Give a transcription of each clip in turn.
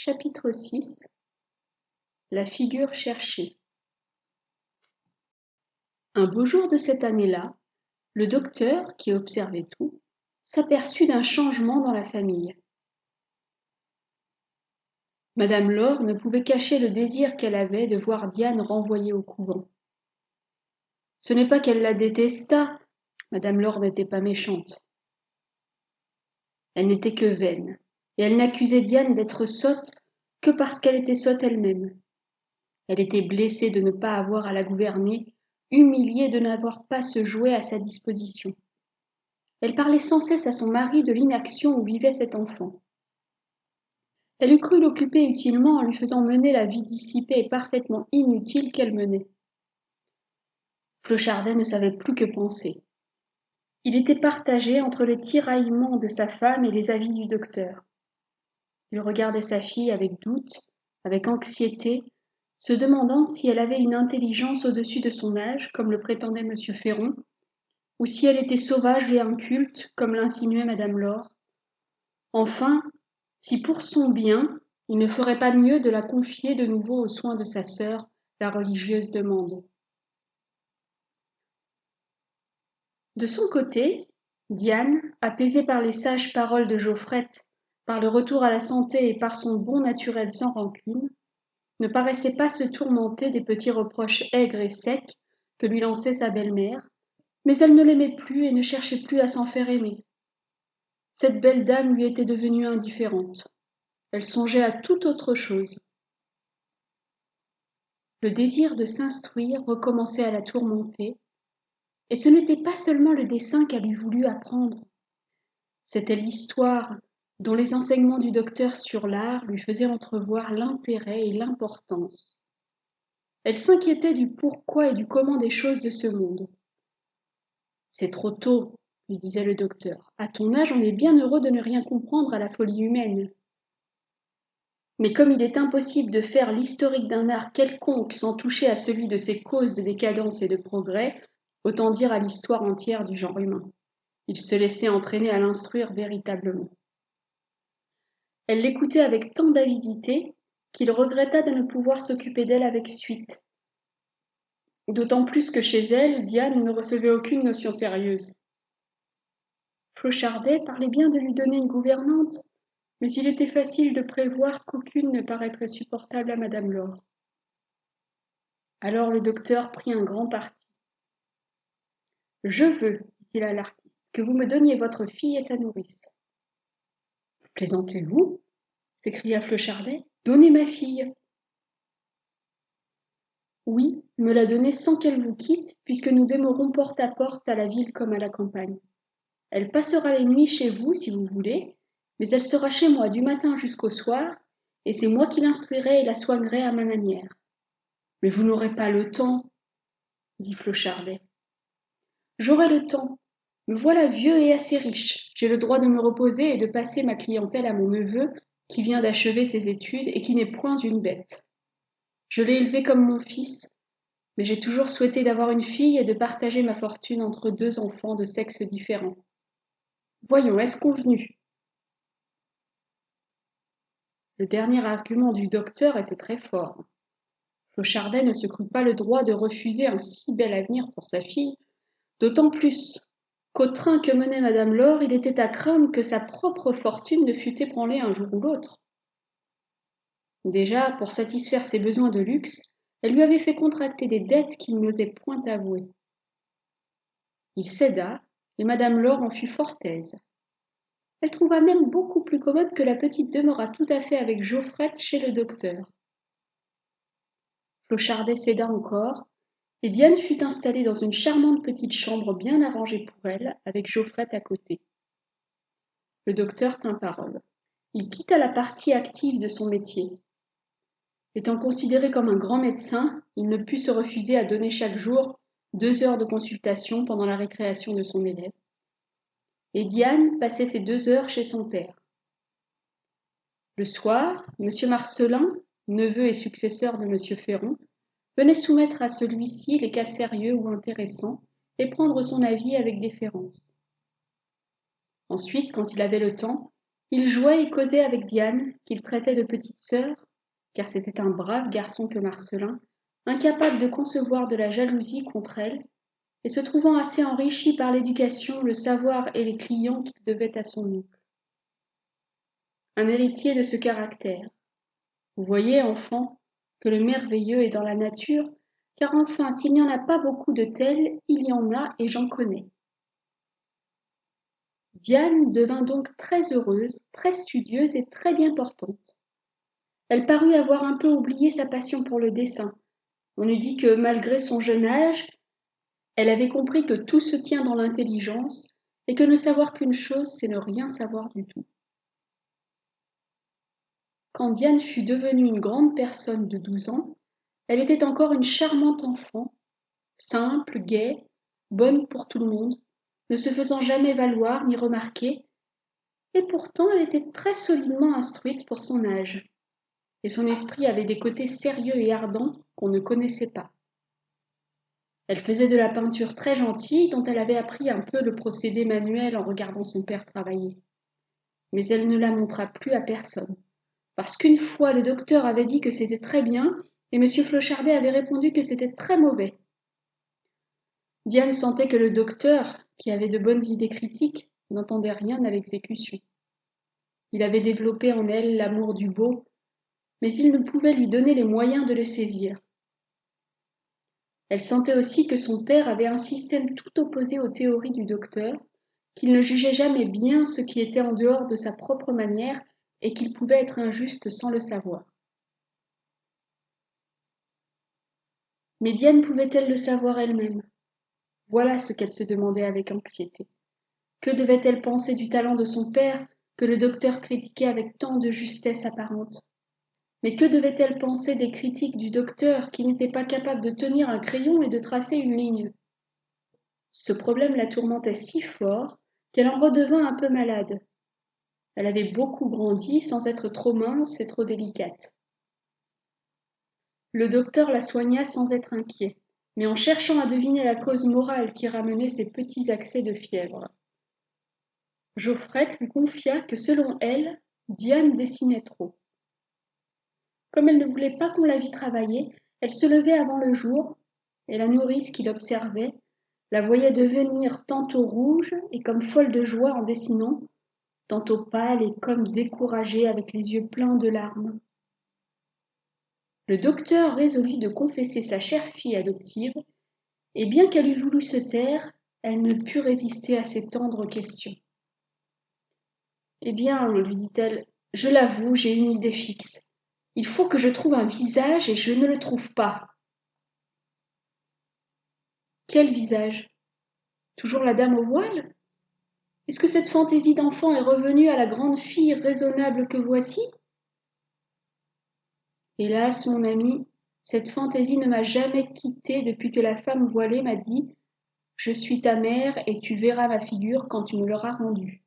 Chapitre 6. La figure cherchée. Un beau jour de cette année-là, le docteur, qui observait tout, s'aperçut d'un changement dans la famille. Madame Laure ne pouvait cacher le désir qu'elle avait de voir Diane renvoyée au couvent. Ce n'est pas qu'elle la détestât, Madame Laure n'était pas méchante. Elle n'était que vaine, et elle n'accusait Diane d'être sotte que parce qu'elle était sotte elle-même. Elle était blessée de ne pas avoir à la gouverner, humiliée de n'avoir pas ce jouet à sa disposition. Elle parlait sans cesse à son mari de l'inaction où vivait cet enfant. Elle eût cru l'occuper utilement en lui faisant mener la vie dissipée et parfaitement inutile qu'elle menait. Flochardin ne savait plus que penser. Il était partagé entre les tiraillements de sa femme et les avis du docteur. Il regardait sa fille avec doute, avec anxiété, se demandant si elle avait une intelligence au-dessus de son âge, comme le prétendait M. Féron, ou si elle était sauvage et inculte, comme l'insinuait Madame Laure. Enfin, si pour son bien, il ne ferait pas mieux de la confier de nouveau aux soins de sa sœur, la religieuse demande. De son côté, Diane, apaisée par les sages paroles de Jauffrette, par le retour à la santé et par son bon naturel sans rancune, ne paraissait pas se tourmenter des petits reproches aigres et secs que lui lançait sa belle-mère, mais elle ne l'aimait plus et ne cherchait plus à s'en faire aimer. Cette belle dame lui était devenue indifférente. Elle songeait à toute autre chose. Le désir de s'instruire recommençait à la tourmenter, et ce n'était pas seulement le dessin qu'elle eût voulu apprendre. C'était l'histoire dont les enseignements du docteur sur l'art lui faisaient entrevoir l'intérêt et l'importance. Elle s'inquiétait du pourquoi et du comment des choses de ce monde. « C'est trop tôt, » lui disait le docteur. « À ton âge, on est bien heureux de ne rien comprendre à la folie humaine. » Mais comme il est impossible de faire l'historique d'un art quelconque sans toucher à celui de ses causes de décadence et de progrès, autant dire à l'histoire entière du genre humain. Il se laissait entraîner à l'instruire véritablement. Elle l'écoutait avec tant d'avidité qu'il regretta de ne pouvoir s'occuper d'elle avec suite. D'autant plus que chez elle, Diane ne recevait aucune notion sérieuse. Flochardet parlait bien de lui donner une gouvernante, mais il était facile de prévoir qu'aucune ne paraîtrait supportable à Madame Laure. Alors le docteur prit un grand parti. « Je veux, dit-il à l'artiste, que vous me donniez votre fille et sa nourrice. »« Plaisantez-vous » s'écria Flochardet. « Donnez ma fille. » Oui, me la donner sans qu'elle vous quitte, puisque nous demeurons porte à la ville comme à la campagne. Elle passera les nuits chez vous, si vous voulez, mais elle sera chez moi du matin jusqu'au soir, et c'est moi qui l'instruirai et la soignerai à ma manière. Mais vous n'aurez pas le temps, dit Flochardet. J'aurai le temps. Me voilà vieux et assez riche. J'ai le droit de me reposer et de passer ma clientèle à mon neveu, qui vient d'achever ses études et qui n'est point une bête. Je l'ai élevé comme mon fils, mais j'ai toujours souhaité d'avoir une fille et de partager ma fortune entre deux enfants de sexes différents. Voyons, est-ce convenu ? Le dernier argument du docteur était très fort. Flochardet ne se crut pas le droit de refuser un si bel avenir pour sa fille, d'autant plus qu'au train que menait Madame Laure, il était à craindre que sa propre fortune ne fût ébranlée un jour ou l'autre. Déjà, pour satisfaire ses besoins de luxe, elle lui avait fait contracter des dettes qu'il n'osait point avouer. Il céda, et Madame Laure en fut fort aise. Elle trouva même beaucoup plus commode que la petite demeura tout à fait avec Jauffrette chez le docteur. Flochardet céda encore, et Diane fut installée dans une charmante petite chambre bien arrangée pour elle, avec Jauffrette à côté. Le docteur tint parole. Il quitta la partie active de son métier. Étant considéré comme un grand médecin, il ne put se refuser à donner chaque jour 2 heures de consultation pendant la récréation de son élève. Et Diane passait ces 2 heures chez son père. Le soir, M. Marcelin, neveu et successeur de M. Féron, venait soumettre à celui-ci les cas sérieux ou intéressants et prendre son avis avec déférence. Ensuite, quand il avait le temps, Il jouait et causait avec Diane, qu'il traitait de petite sœur, car c'était un brave garçon que Marcelin, incapable de concevoir de la jalousie contre elle, et se trouvant assez enrichi par l'éducation, le savoir et les clients qu'il devait à son oncle. Un héritier de ce caractère. Vous voyez, enfant, que le merveilleux est dans la nature, car enfin, s'il n'y en a pas beaucoup de tels, il y en a et j'en connais. Diane devint donc très heureuse, très studieuse et très bien portante. Elle parut avoir un peu oublié sa passion pour le dessin. On eût dit que, malgré son jeune âge, elle avait compris que tout se tient dans l'intelligence et que ne savoir qu'une chose, c'est ne rien savoir du tout. Quand Diane fut devenue une grande personne de 12 ans, elle était encore une charmante enfant, simple, gaie, bonne pour tout le monde, ne se faisant jamais valoir ni remarquer, et pourtant elle était très solidement instruite pour son âge, et son esprit avait des côtés sérieux et ardents qu'on ne connaissait pas. Elle faisait de la peinture très gentille dont elle avait appris un peu le procédé manuel en regardant son père travailler. Mais elle ne la montra plus à personne, parce qu'une fois le docteur avait dit que c'était très bien et M. Flochardé avait répondu que c'était très mauvais. Diane sentait que le docteur, qui avait de bonnes idées critiques, n'entendait rien à l'exécution. Il avait développé en elle l'amour du beau, mais il ne pouvait lui donner les moyens de le saisir. Elle sentait aussi que son père avait un système tout opposé aux théories du docteur, qu'il ne jugeait jamais bien ce qui était en dehors de sa propre manière et qu'il pouvait être injuste sans le savoir. Mais Diane pouvait-elle le savoir elle-même? Voilà ce qu'elle se demandait avec anxiété. Que devait-elle penser du talent de son père que le docteur critiquait avec tant de justesse apparente? Mais que devait-elle penser des critiques du docteur qui n'était pas capable de tenir un crayon et de tracer une ligne? Ce problème la tourmentait si fort qu'elle en redevint un peu malade. Elle avait beaucoup grandi sans être trop mince et trop délicate. Le docteur la soigna sans être inquiet, mais en cherchant à deviner la cause morale qui ramenait ces petits accès de fièvre. Jofrette lui confia que selon elle, Diane dessinait trop. Comme elle ne voulait pas qu'on la vît travailler, elle se levait avant le jour, et la nourrice qui l'observait la voyait devenir tantôt rouge et comme folle de joie en dessinant, tantôt pâle et comme découragée avec les yeux pleins de larmes. Le docteur résolut de confesser sa chère fille adoptive, et bien qu'elle eût voulu se taire, elle ne put résister à ces tendres questions. Eh bien, lui dit-elle, je l'avoue, j'ai une idée fixe. Il faut que je trouve un visage et je ne le trouve pas. Quel visage? Toujours la dame au voile? Est-ce que cette fantaisie d'enfant est revenue à la grande fille raisonnable que voici? Hélas, mon ami, cette fantaisie ne m'a jamais quittée depuis que la femme voilée m'a dit « Je suis ta mère et tu verras ma figure quand tu me l'auras rendue. »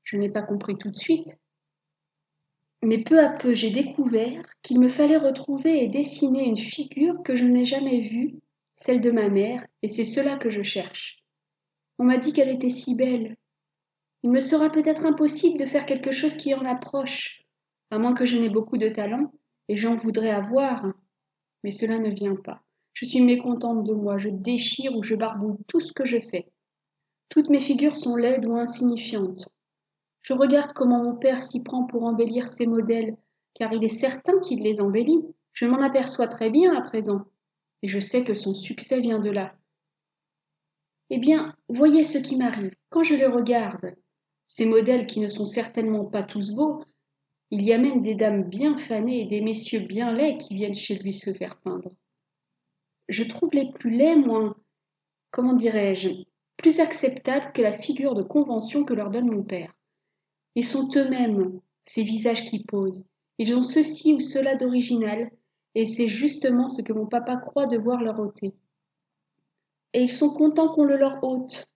Je n'ai pas compris tout de suite, mais peu à peu j'ai découvert qu'il me fallait retrouver et dessiner une figure que je n'ai jamais vue, celle de ma mère, et c'est cela que je cherche. On m'a dit qu'elle était si belle. Il me sera peut-être impossible de faire quelque chose qui en approche, à moins que je n'aie beaucoup de talent, et j'en voudrais avoir. Mais cela ne vient pas. Je suis mécontente de moi, je déchire ou je barbouille tout ce que je fais. Toutes mes figures sont laides ou insignifiantes. Je regarde comment mon père s'y prend pour embellir ses modèles, car il est certain qu'il les embellit. Je m'en aperçois très bien à présent, et je sais que son succès vient de là. Eh bien, voyez ce qui m'arrive. Quand je les regarde, ces modèles qui ne sont certainement pas tous beaux, il y a même des dames bien fanées et des messieurs bien laids qui viennent chez lui se faire peindre. Je trouve les plus laids moins, comment dirais-je, plus acceptables que la figure de convention que leur donne mon père. Ils sont eux-mêmes, ces visages qui posent. Ils ont ceci ou cela d'original, et c'est justement ce que mon papa croit devoir leur ôter. Et ils sont contents qu'on le leur ôte.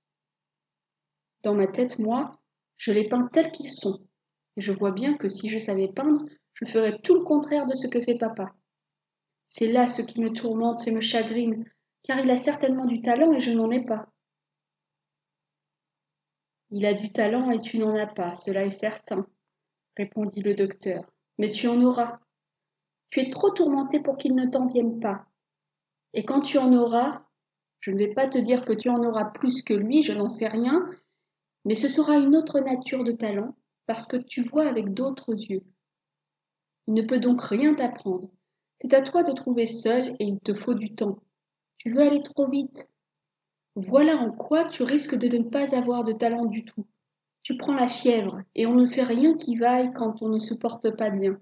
Dans ma tête, moi, je les peins tels qu'ils sont. Et je vois bien que si je savais peindre, je ferais tout le contraire de ce que fait papa. C'est là ce qui me tourmente et me chagrine, car il a certainement du talent et je n'en ai pas. Il a du talent et tu n'en as pas, cela est certain, répondit le docteur. Mais tu en auras. Tu es trop tourmenté pour qu'il ne t'en vienne pas. Et quand tu en auras, je ne vais pas te dire que tu en auras plus que lui, je n'en sais rien, mais ce sera une autre nature de talent, parce que tu vois avec d'autres yeux. Il ne peut donc rien t'apprendre. C'est à toi de trouver seul et il te faut du temps. Tu veux aller trop vite. Voilà en quoi tu risques de ne pas avoir de talent du tout. Tu prends la fièvre et on ne fait rien qui vaille quand on ne se porte pas bien.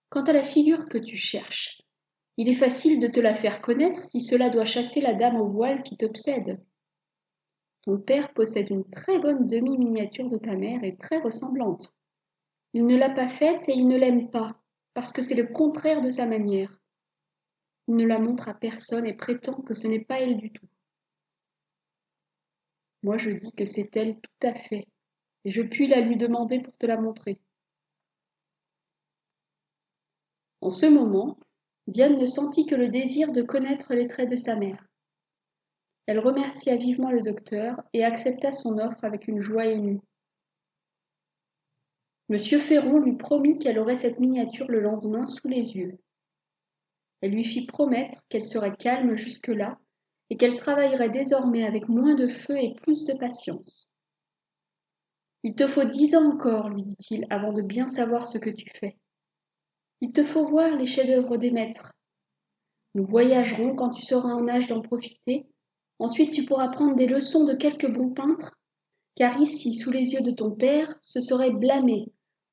Quant à la figure que tu cherches, il est facile de te la faire connaître si cela doit chasser la dame au voile qui t'obsède. Ton père possède une très bonne demi-miniature de ta mère et très ressemblante. Il ne l'a pas faite et il ne l'aime pas, parce que c'est le contraire de sa manière. Il ne la montre à personne et prétend que ce n'est pas elle du tout. Moi je dis que c'est elle tout à fait, et je puis la lui demander pour te la montrer. En ce moment, Diane ne sentit que le désir de connaître les traits de sa mère. Elle remercia vivement le docteur et accepta son offre avec une joie émue. Monsieur Féron lui promit qu'elle aurait cette miniature le lendemain sous les yeux. Elle lui fit promettre qu'elle serait calme jusque-là et qu'elle travaillerait désormais avec moins de feu et plus de patience. « Il te faut 10 ans encore, lui dit-il, avant de bien savoir ce que tu fais. Il te faut voir les chefs-d'œuvre des maîtres. Nous voyagerons quand tu seras en âge d'en profiter. Ensuite, tu pourras prendre des leçons de quelques bons peintres, car ici, sous les yeux de ton père, ce serait blâmé.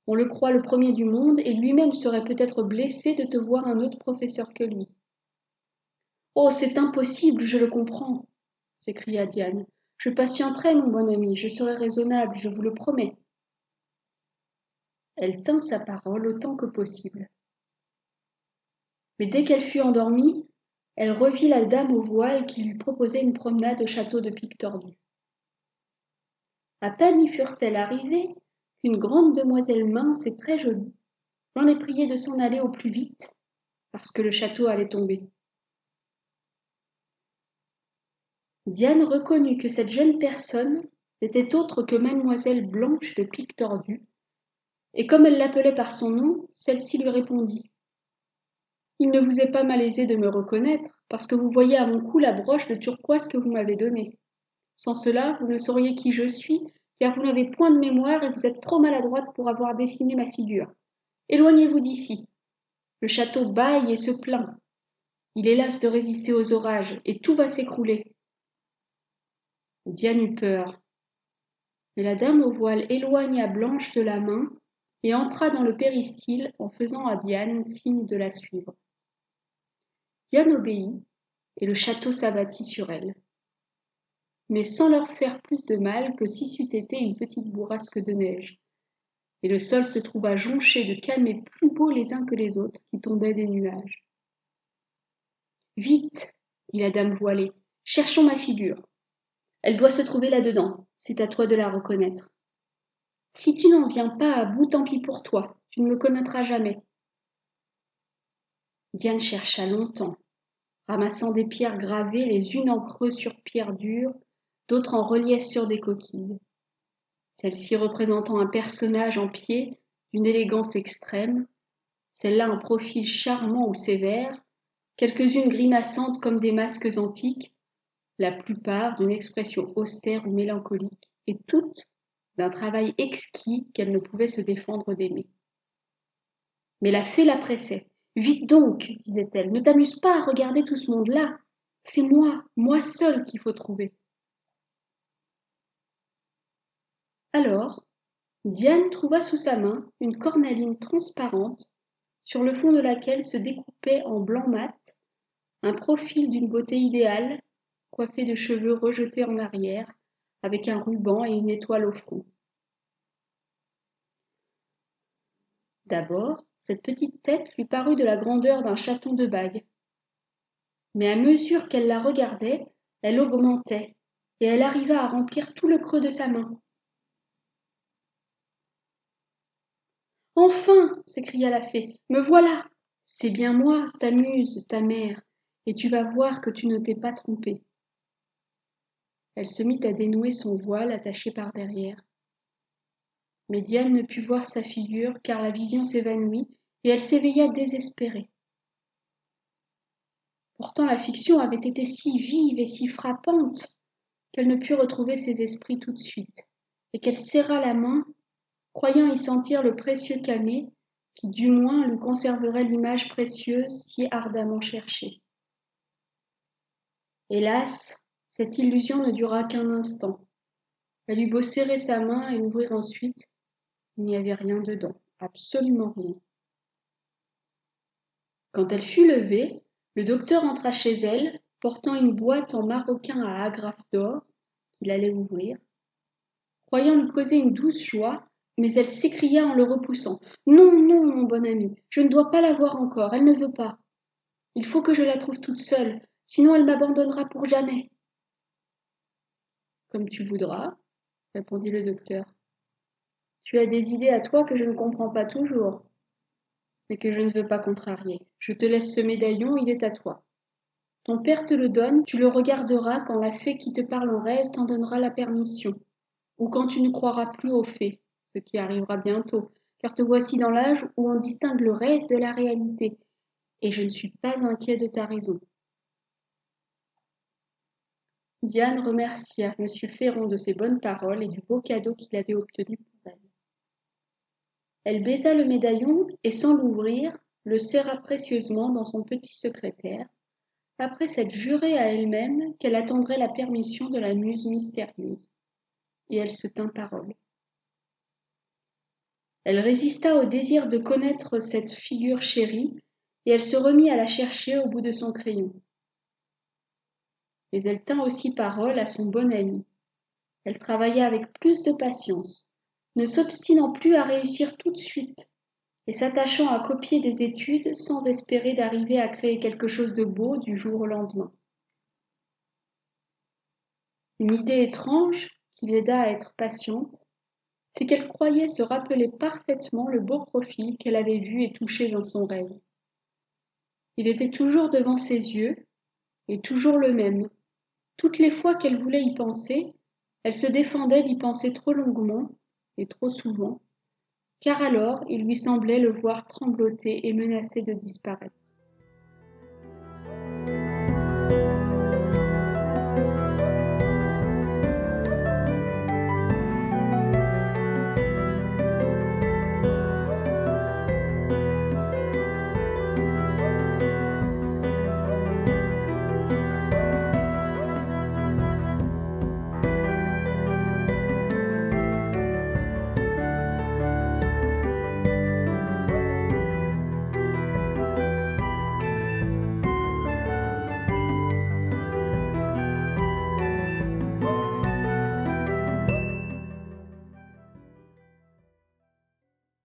On le croit le premier du monde et lui-même serait peut-être blessé de te voir un autre professeur que lui. »« Oh, c'est impossible, je le comprends, » s'écria Diane. « Je patienterai, mon bon ami, je serai raisonnable, je vous le promets. » Elle tint sa parole autant que possible. Mais dès qu'elle fut endormie, elle revit la dame au voile qui lui proposait une promenade au château de Pic-Tordu. À peine y furent-elles arrivées qu'une grande demoiselle mince et très jolie l'en est priée de s'en aller au plus vite, parce que le château allait tomber. Diane reconnut que cette jeune personne n'était autre que mademoiselle Blanche de Pic-Tordu, et comme elle l'appelait par son nom, celle-ci lui répondit. « Il ne vous est pas malaisé de me reconnaître, parce que vous voyez à mon cou la broche de turquoise que vous m'avez donnée. Sans cela, vous ne sauriez qui je suis, car vous n'avez point de mémoire et vous êtes trop maladroite pour avoir dessiné ma figure. Éloignez-vous d'ici. Le château bâille et se plaint. Il est las de résister aux orages, et tout va s'écrouler. » Diane eut peur. Mais la dame au voile éloigna Blanche de la main et entra dans le péristyle en faisant à Diane signe de la suivre. Diane obéit, et le château s'abattit sur elle. Mais sans leur faire plus de mal que si c'eût été une petite bourrasque de neige. Et le sol se trouva jonché de camées plus beaux les uns que les autres qui tombaient des nuages. « Vite, dit la dame voilée, cherchons ma figure. Elle doit se trouver là-dedans, c'est à toi de la reconnaître. Si tu n'en viens pas à bout, tant pis pour toi, tu ne me connaîtras jamais. » Diane chercha longtemps, ramassant des pierres gravées les unes en creux sur pierre dure, d'autres en relief sur des coquilles. Celle-ci représentant un personnage en pied d'une élégance extrême, celle-là un profil charmant ou sévère, quelques-unes grimaçantes comme des masques antiques, la plupart d'une expression austère ou mélancolique, et toutes d'un travail exquis qu'elle ne pouvait se défendre d'aimer. Mais la fée la pressait. « Vite donc, disait-elle, ne t'amuse pas à regarder tout ce monde-là. C'est moi seule qu'il faut trouver. » Alors, Diane trouva sous sa main une cornaline transparente sur le fond de laquelle se découpait en blanc mat un profil d'une beauté idéale, coiffé de cheveux rejetés en arrière, avec un ruban et une étoile au front. D'abord, cette petite tête lui parut de la grandeur d'un chaton de bague. Mais à mesure qu'elle la regardait, elle augmentait, et elle arriva à remplir tout le creux de sa main. « Enfin !» s'écria la fée, « me voilà ! C'est bien moi, ta muse, ta mère, et tu vas voir que tu ne t'es pas trompée. » Elle se mit à dénouer son voile attaché par derrière. Mais Diane ne put voir sa figure car la vision s'évanouit et elle s'éveilla désespérée. Pourtant la fiction avait été si vive et si frappante qu'elle ne put retrouver ses esprits tout de suite et qu'elle serra la main, croyant y sentir le précieux camée qui du moins lui conserverait l'image précieuse si ardemment cherchée. Hélas, cette illusion ne dura qu'un instant. Elle eut beau serrer sa main et l'ouvrir ensuite, il n'y avait rien dedans, absolument rien. Quand elle fut levée, le docteur entra chez elle, portant une boîte en maroquin à agrafes d'or qu'il allait ouvrir, croyant lui causer une douce joie, mais elle s'écria en le repoussant. « Non, non, mon bon ami, je ne dois pas la voir encore, elle ne veut pas. Il faut que je la trouve toute seule, sinon elle m'abandonnera pour jamais. » « Comme tu voudras, » répondit le docteur. « Tu as des idées à toi que je ne comprends pas toujours, mais que je ne veux pas contrarier. Je te laisse ce médaillon, il est à toi. Ton père te le donne, tu le regarderas quand la fée qui te parle en rêve t'en donnera la permission, ou quand tu ne croiras plus aux fées, ce qui arrivera bientôt, car te voici dans l'âge où on distingue le rêve de la réalité, et je ne suis pas inquiet de ta raison. » Diane remercia M. Féron de ses bonnes paroles et du beau cadeau qu'il avait obtenu pour elle. Elle baisa le médaillon et, sans l'ouvrir, le serra précieusement dans son petit secrétaire, après s'être juré à elle-même qu'elle attendrait la permission de la muse mystérieuse. Et elle se tint parole. Elle résista au désir de connaître cette figure chérie, et elle se remit à la chercher au bout de son crayon. Mais elle tint aussi parole à son bon ami. Elle travailla avec plus de patience, ne s'obstinant plus à réussir tout de suite, et s'attachant à copier des études sans espérer d'arriver à créer quelque chose de beau du jour au lendemain. Une idée étrange qui l'aida à être patiente, c'est qu'elle croyait se rappeler parfaitement le beau profil qu'elle avait vu et touché dans son rêve. Il était toujours devant ses yeux, et toujours le même. Toutes les fois qu'elle voulait y penser, elle se défendait d'y penser trop longuement et trop souvent, car alors il lui semblait le voir trembloter et menacer de disparaître.